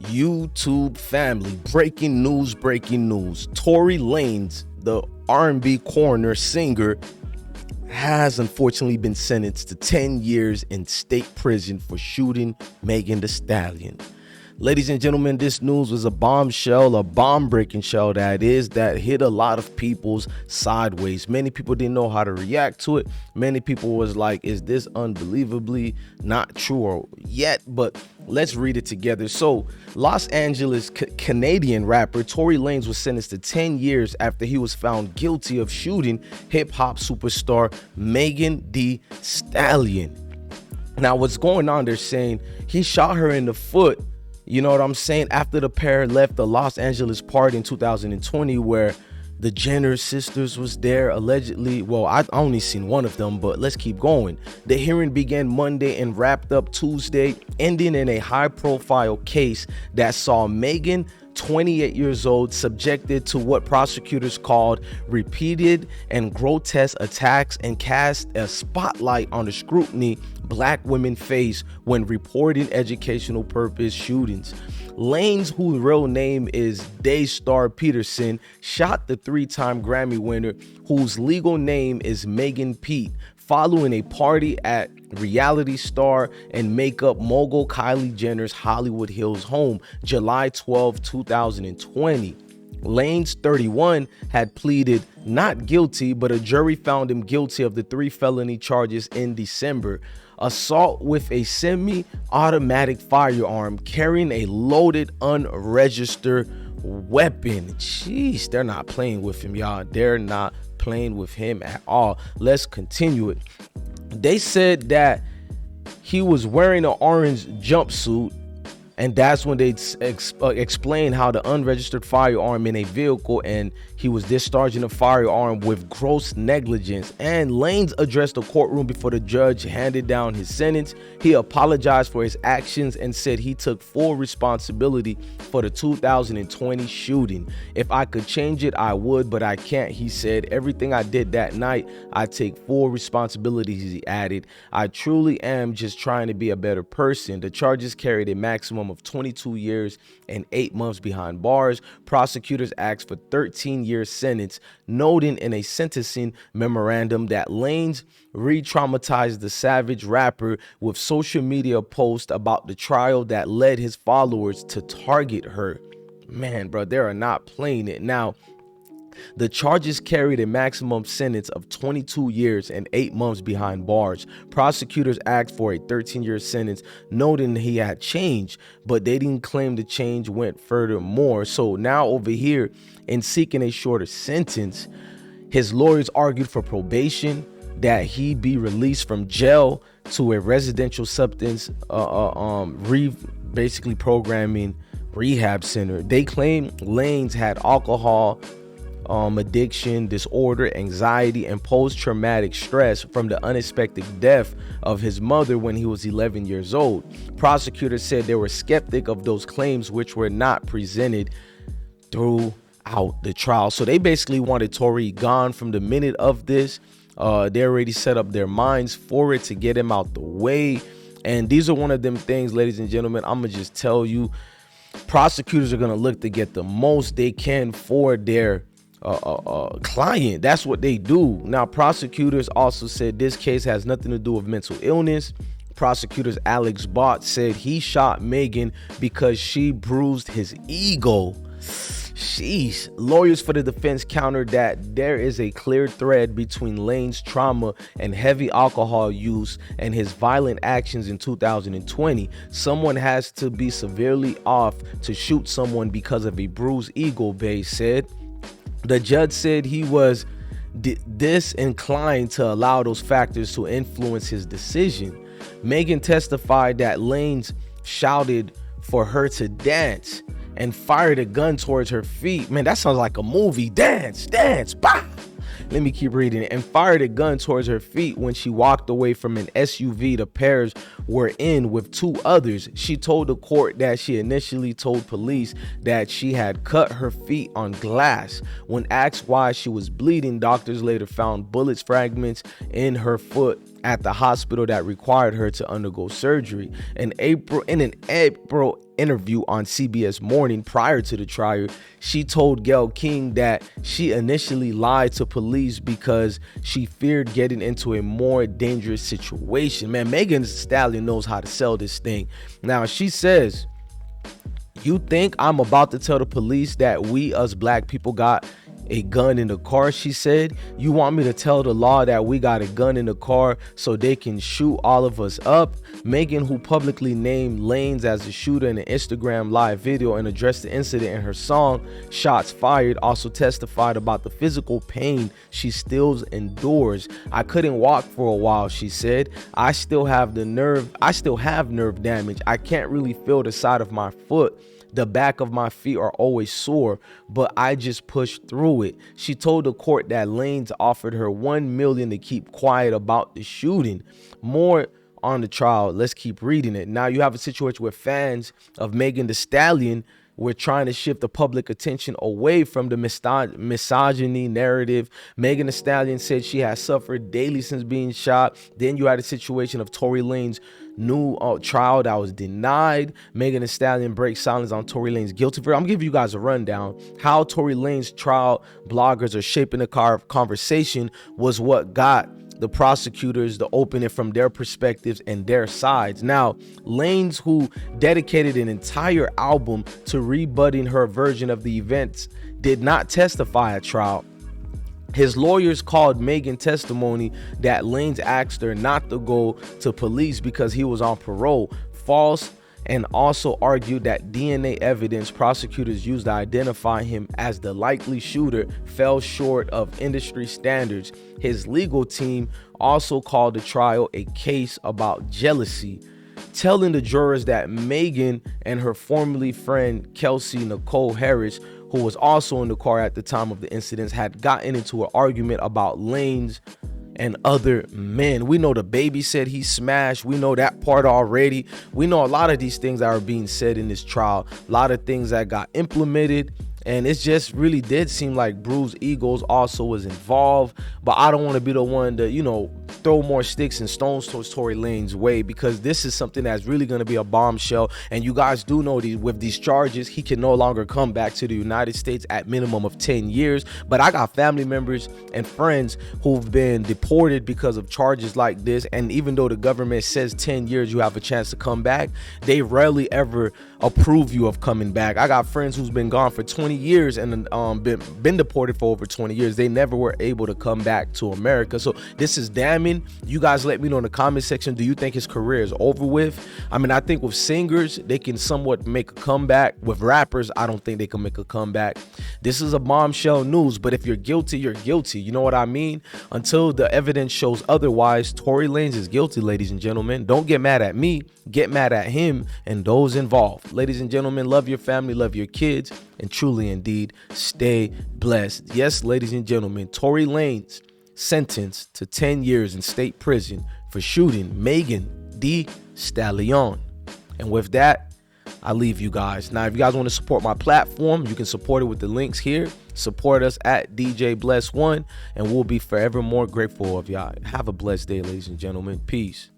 YouTube family, breaking news. Tory Lanez, the R&B coroner singer, has unfortunately been sentenced to 10 years in state prison for shooting Megan Thee Stallion. Ladies and gentlemen, this news was a bombshell, a bomb-breaking shell that hit a lot of people's sideways. Many people didn't know how to react to it. Many people was like, is this unbelievably not true or yet? But let's read it together. So, Los Angeles Canadian rapper Tory Lanez was sentenced to 10 years after he was found guilty of shooting hip-hop superstar Megan Thee Stallion. Now, what's going on? They're saying he shot her in the foot. You know what I'm saying? After the pair left the Los Angeles party in 2020 where the Jenner sisters was there allegedly. Well, I only seen one of them, but let's keep going. The hearing began Monday and wrapped up Tuesday, ending in a high-profile case that saw Megan, 28 years old, subjected to what prosecutors called repeated and grotesque attacks and cast a spotlight on the scrutiny black women face when reporting educational purpose shootings. Lanez, whose real name is Daystar Peterson, shot the three-time Grammy winner, whose legal name is Megan Pete, following a party at reality star and makeup mogul Kylie Jenner's Hollywood Hills home, July 12, 2020. Lanez, 31, had pleaded not guilty, but a jury found him guilty of the 3 felony charges in December. Assault with a semi-automatic firearm, carrying a loaded, unregistered weapon. Jeez, they're not playing with him, y'all. They're not playing with him at all. Let's continue it. They said that he was wearing an orange jumpsuit, and that's when they explain how the unregistered firearm in a vehicle, and he was discharging a firearm with gross negligence. And Lanez addressed the courtroom before the judge handed down his sentence. He apologized for his actions and said he took full responsibility for the 2020 shooting. If I could change it, I would, but I can't, he said. Everything I did that night, I take full responsibility, he added. I truly am just trying to be a better person. The charges carried a maximum of 22 years and 8 months behind bars. Prosecutors asked for 13-year sentence, noting in a sentencing memorandum that Lanez re-traumatized the savage rapper with social media posts about the trial that led his followers to target her. Man, bro, they are not playing it. Now, the charges carried a maximum sentence of 22 years and 8 months behind bars. Prosecutors asked for a 13-year sentence, noting he had changed, but they didn't claim the change went furthermore. So now over here, in seeking a shorter sentence, his lawyers argued for probation, that he be released from jail to a residential substance basically programming rehab center. They claim Lanez had alcohol addiction disorder, anxiety, and post-traumatic stress from the unexpected death of his mother when he was 11 years old. Prosecutors said they were skeptic of those claims, which were not presented throughout the trial. So they basically wanted Tory gone from the minute of this. They already set up their minds for it to get him out the way. And these are one of them things, ladies and gentlemen, I'm gonna just tell you, prosecutors are gonna look to get the most they can for their client. That's what they do. Now, prosecutors also said this case has nothing to do with mental illness. Prosecutors Alex Bott said he shot Megan because she bruised his ego. Sheesh. Lawyers for the defense countered that there is a clear thread between Lanez's trauma and heavy alcohol use and his violent actions in 2020. Someone has to be severely off to shoot someone because of a bruised ego, Bay said. The judge said he was disinclined to allow those factors to influence his decision. Megan testified that Lanez shouted for her to dance and fired a gun towards her feet. Man, that sounds like a movie. Dance, dance, bah! Let me keep reading it. And fired a gun towards her feet when she walked away from an SUV the pairs were in with 2 others. She told the court that she initially told police that she had cut her feet on glass. When asked why she was bleeding, doctors later found bullets fragments in her foot at the hospital that required her to undergo surgery. In an April interview on CBS Morning prior to the trial, she told Gayle King that she initially lied to police because she feared getting into a more dangerous situation. Man, Megan Thee Stallion knows how to sell this thing. Now, she says, "You think I'm about to tell the police that we, us black people, got a gun in the car?" She said. "You want me to tell the law that we got a gun in the car so they can shoot all of us up?" Megan, who publicly named Lanez as the shooter in an Instagram live video and addressed the incident in her song Shots Fired, also testified about the physical pain she still endures. "I couldn't walk for a while," she said. I still have nerve damage. I can't really feel the side of my foot. The back of my feet are always sore, but I just pushed through it." She told the court that Lanez offered her $1 million to keep quiet about the shooting. More on the trial. Let's keep reading it. Now you have a situation where fans of Megan Thee Stallion were trying to shift the public attention away from the misogyny narrative. Megan Thee Stallion said she has suffered daily since being shot. Then you had a situation of Tory Lanez new trial that was denied. Megan Thee Stallion breaks silence on Tory Lanez guilty verdict. I'm giving you guys a rundown. How Tory Lanez trial bloggers are shaping the conversation was what got the prosecutors to open it from their perspectives and their sides. Now, Lanez, who dedicated an entire album to rebutting her version of the events, did not testify at trial. His lawyers called Megan testimony that Lanez asked her not to go to police because he was on parole false, and also argued that DNA evidence prosecutors used to identify him as the likely shooter fell short of industry standards. His legal team also called the trial a case about jealousy, telling the jurors that Megan and her formerly friend Kelsey Nicole Harris, who was also in the car at the time of the incidents, had gotten into an argument about Lanez and other men. We know the baby said he smashed. We know that part already. We know a lot of these things that are being said in this trial, a lot of things that got implemented, and it just really did seem like bruised egos also was involved. But I don't want to be the one to, throw more sticks and stones towards Tory Lanez's way, because this is something that's really going to be a bombshell. And you guys do know with these charges, he can no longer come back to the United States at minimum of 10 years. But I got family members and friends who've been deported because of charges like this. And even though the government says 10 years you have a chance to come back, they rarely ever approve you of coming back. I got friends who's been gone for 20 years and been deported for over 20 years. They never were able to come back to America. So this is damning. You guys let me know in the comment section, do you think his career is over with? I mean, I think with singers, they can somewhat make a comeback. With rappers, I don't think they can make a comeback. This is a bombshell news, but if you're guilty, you're guilty. You know what I mean? Until the evidence shows otherwise, Tory Lanez is guilty, ladies and gentlemen. Don't get mad at me. Get mad at him and those involved. Ladies and gentlemen, love your family, love your kids, and truly indeed, stay blessed. Yes, ladies and gentlemen, Tory Lanez sentenced to 10 years in state prison for shooting Megan Thee Stallion. And with that, I leave you guys. Now, if you guys want to support my platform, you can support it with the links here. Support us at DJ Bless One, and we'll be forever more grateful of y'all. Have a blessed day, ladies and gentlemen. Peace.